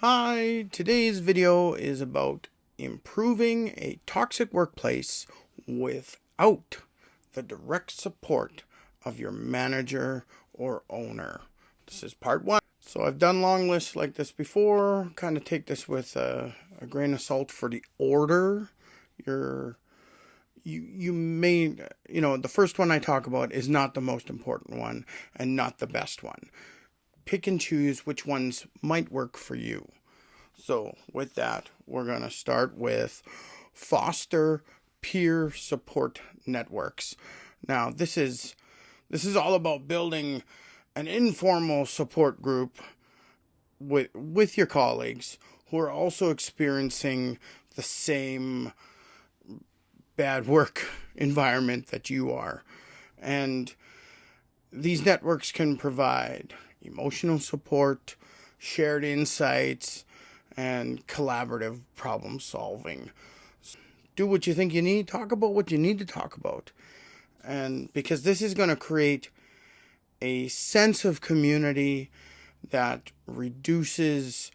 Hi, today's video is about improving a toxic workplace without the direct support of your manager or owner. This is part one. So I've done long lists like this before. Kind of take this with a grain of salt for the order. You may, the first one I talk about is not the most important one and not the best one. Pick and choose which ones might work for you. So with that, we're going to start with foster peer support networks. Now, this is all about building an informal support group with your colleagues who are also experiencing the same bad work environment that you are. And these networks can provide emotional support, shared insights, and collaborative problem solving. Do what you think you need, talk about what you need to talk about. And because this is going to create a sense of community that reduces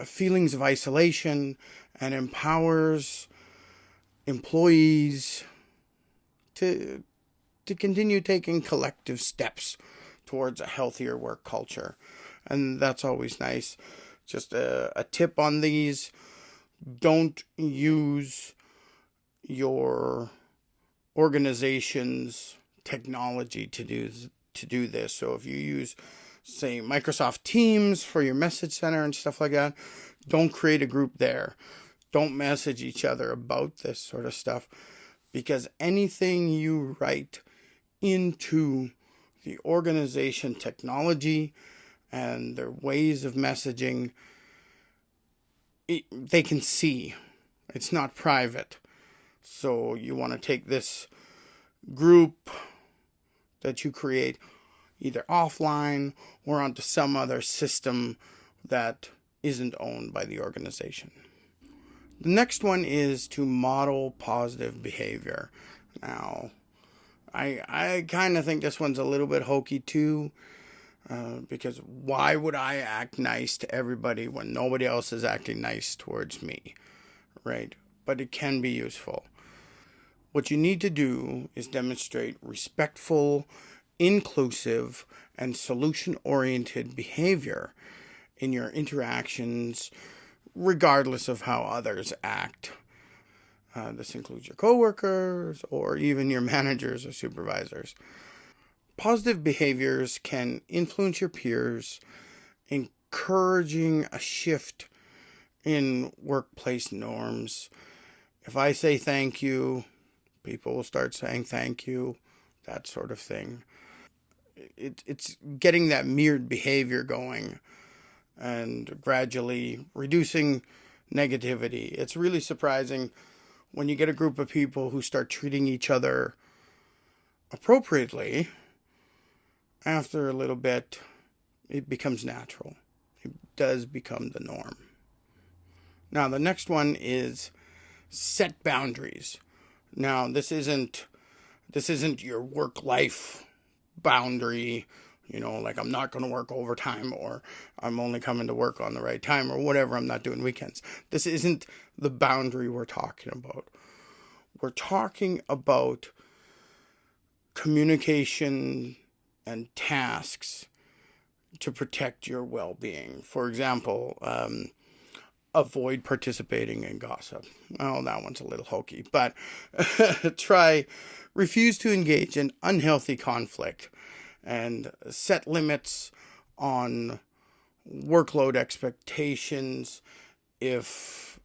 feelings of isolation and empowers employees to continue taking collective steps towards a healthier work culture. And that's always nice. Just a tip on these: don't use your organization's technology to do this. So if you use, say, Microsoft Teams for your message center and stuff like that, don't create a group there. Don't message each other about this sort of stuff, because anything you write into the organization technology and their ways of messaging, they can see. It's not private. So you want to take this group that you create either offline or onto some other system that isn't owned by the organization. The next one is to model positive behavior. Now, I kind of think this one's a little bit hokey too, because why would I act nice to everybody when nobody else is acting nice towards me, right? But it can be useful. What you need to do is demonstrate respectful, inclusive, and solution-oriented behavior in your interactions, regardless of how others act. This includes your coworkers or even your managers or supervisors. Positive behaviors can influence your peers, encouraging a shift in workplace norms. If I say thank you, people will start saying thank you, that sort of thing. It's getting that mirrored behavior going and gradually reducing negativity. It's really surprising when you get a group of people who start treating each other appropriately. After a little bit, it becomes natural. It does become the norm. Now, the next one is set boundaries. Now, this isn't your work-life boundary, like I'm not going to work overtime, or I'm only coming to work on the right time, or whatever, I'm not doing weekends. This isn't the boundary we're talking about. We're talking about communication and tasks to protect your well-being. For example, avoid participating in gossip. Oh, that one's a little hokey, but refuse to engage in unhealthy conflict, and set limits on workload expectations if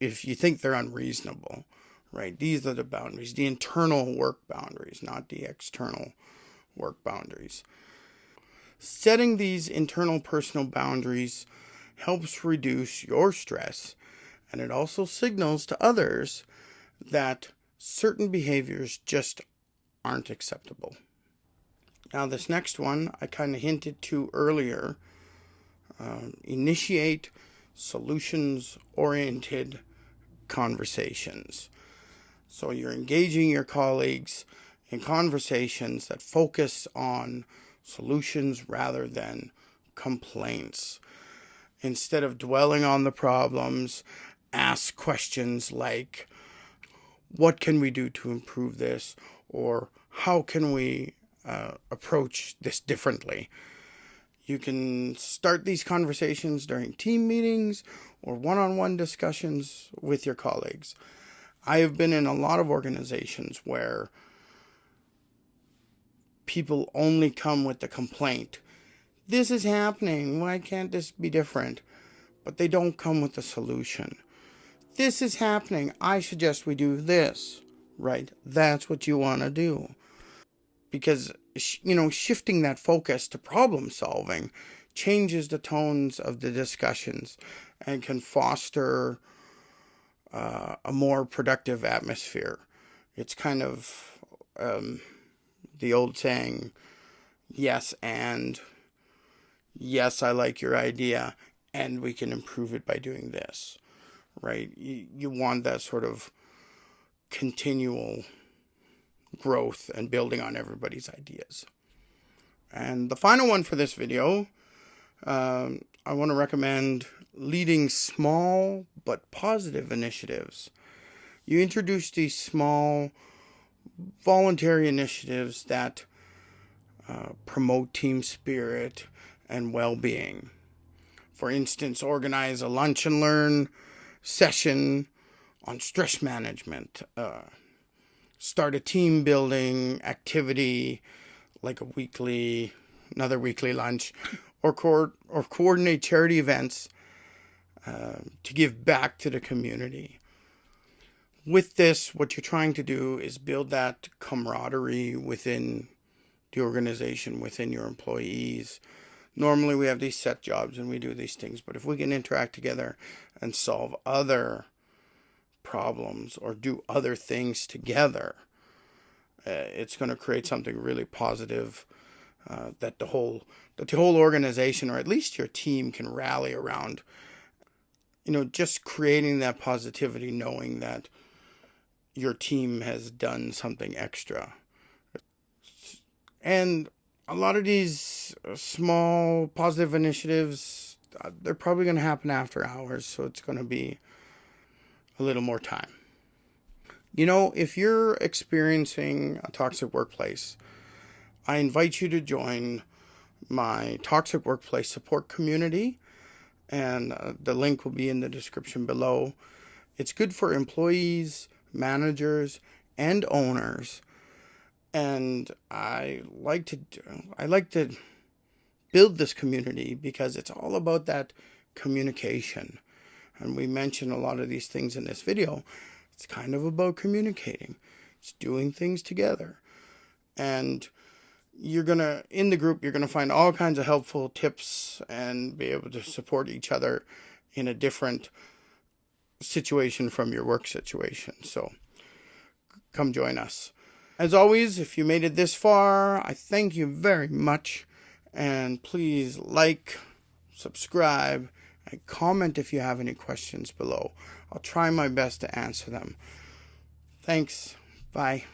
you think they're unreasonable, right? These are the boundaries, the internal work boundaries, not the external work boundaries. Setting these internal personal boundaries helps reduce your stress, and it also signals to others that certain behaviors just aren't acceptable. Now, this next one I kind of hinted to earlier. Initiate solutions-oriented conversations. So you're engaging your colleagues in conversations that focus on solutions rather than complaints. Instead of dwelling on the problems, ask questions like, what can we do to improve this? Or how can we approach this differently? You can start these conversations during team meetings or one-on-one discussions with your colleagues. I have been in a lot of organizations where people only come with the complaint. This is happening. Why can't this be different? But they don't come with the solution. This is happening. I suggest we do this. Right? That's what you want to do. Because, shifting that focus to problem solving changes the tones of the discussions and can foster a more productive atmosphere. It's kind of the old saying, yes, and yes, I like your idea, and we can improve it by doing this, right? You want that sort of continual growth and building on everybody's ideas. And the final one for this video, I want to recommend leading small but positive initiatives. You introduce these small voluntary initiatives that promote team spirit and well-being. For instance, organize a lunch and learn session on stress management. Start a team building activity like another weekly lunch, or coordinate charity events to give back to the community. With this, what you're trying to do is build that camaraderie within the organization, within your employees. Normally we have these set jobs and we do these things, but if we can interact together and solve other problems or do other things together, it's going to create something really positive that the whole organization, or at least your team, can rally around. Just creating that positivity, knowing that your team has done something extra. And a lot of these small positive initiatives, they're probably going to happen after hours, so it's going to be a little more time. If you're experiencing a toxic workplace, I invite you to join my toxic workplace support community, and the link will be in the description below. It's good for employees, managers, and owners. And I like to build this community because it's all about that communication. And we mentioned a lot of these things in this video. It's kind of about communicating. It's doing things together. And in the group, you're going to find all kinds of helpful tips and be able to support each other in a different situation from your work situation. So come join us. As always, if you made it this far, I thank you very much. And please like, subscribe, and comment if you have any questions below. I'll try my best to answer them. Thanks. Bye.